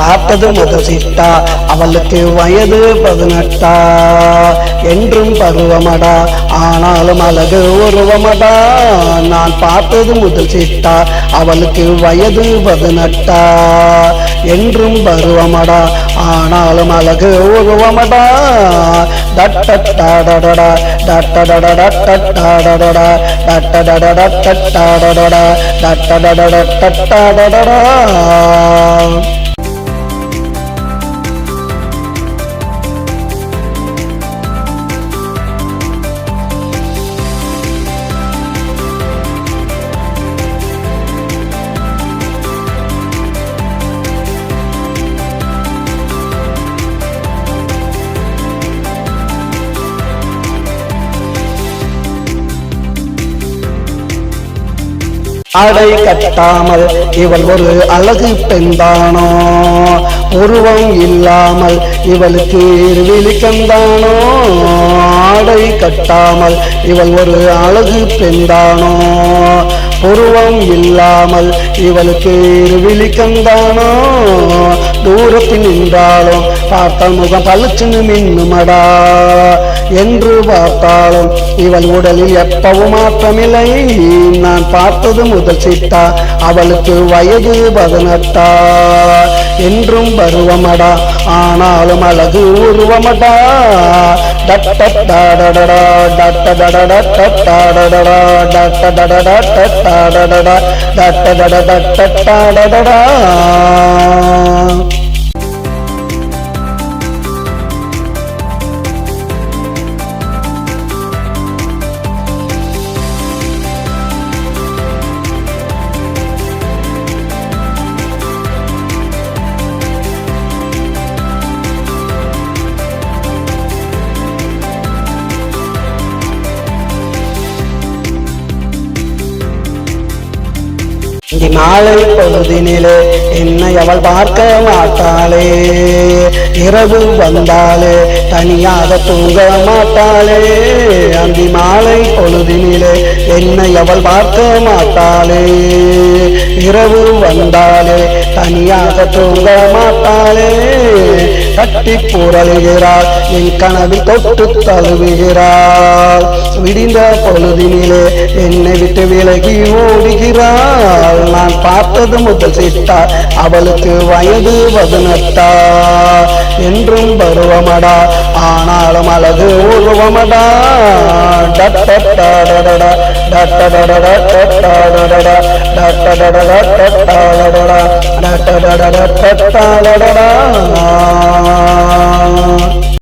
பார்த்தது முதல் சிட்டா அவளுக்கு வயது 18 என்றும் பருவமடா ஆனாலும் அழகு உருவமடா. நான் பார்த்தது முதல் சிட்டா அவளுக்கு வயது 18 என்றும் பருவமடா ஆனாலும் அழகு உருவமடா. டட்டடாடடா டட்டடடடா டட்டடடடா டட்டடடடா டட்டடடடா டட்டடடடா டட்டடடடா. ஆடை கட்டாமல் இவள் ஒரு அழகு பெண்தானோ, உருவம் இல்லாமல் இவளுக்கு விழிக்கந்தானோ. ஆடை கட்டாமல் இவள் ஒரு அழகு பெண்தானோ, உருவம் இல்லாமல் இவளுக்கு விழிக்கந்தானோ. தூரத்தில் நின்றாலும் பார்த்த முகம் பளிச்சுன்னு மின்னுமடா, என்று பார்த்தாலும் இவள் உடலில் எப்பவும் மாற்றமில்லை. நான் பார்த்தது முதல் சிட்டா அவளுக்கு வயது 18 என்றும் பருவமடா ஆனாலும் அழகு உருவமடா. டட்டடாடடடா டட்டடடடா டட்டடடடா டட்டடடடா டட்டடடடா டட்டடடடா டட்டடடடா. மாலை பொழுதினிலே என்னை அவள் பார்க்க மாட்டாளே, இரவு வந்தாலே தனியாக தூங்க மாட்டாளே. அந்த மாலை பொழுதினிலே என்னை அவள் பார்க்க மாட்டாளே, இரவு வந்தாலே தனியாக தூங்க மாட்டாளே. கட்டி புரளுகிறாள் என் கனவில் தொட்டு தழுவுகிறாள், விடிந்த பொழுதினிலே என்னை விட்டு விலகி ஓடுகிறாள். நான் பார்த்தது முதல் சிட்டா அவளுக்கு வயது 18 என்றும் பருவமடா ஆனாலும் அழகு உருவமடா. டட்டடாடடா டட்டடடடா டட்டடடடா டட்டடடடா டட்டடடடா டட்டடடடா டட்டடடடா.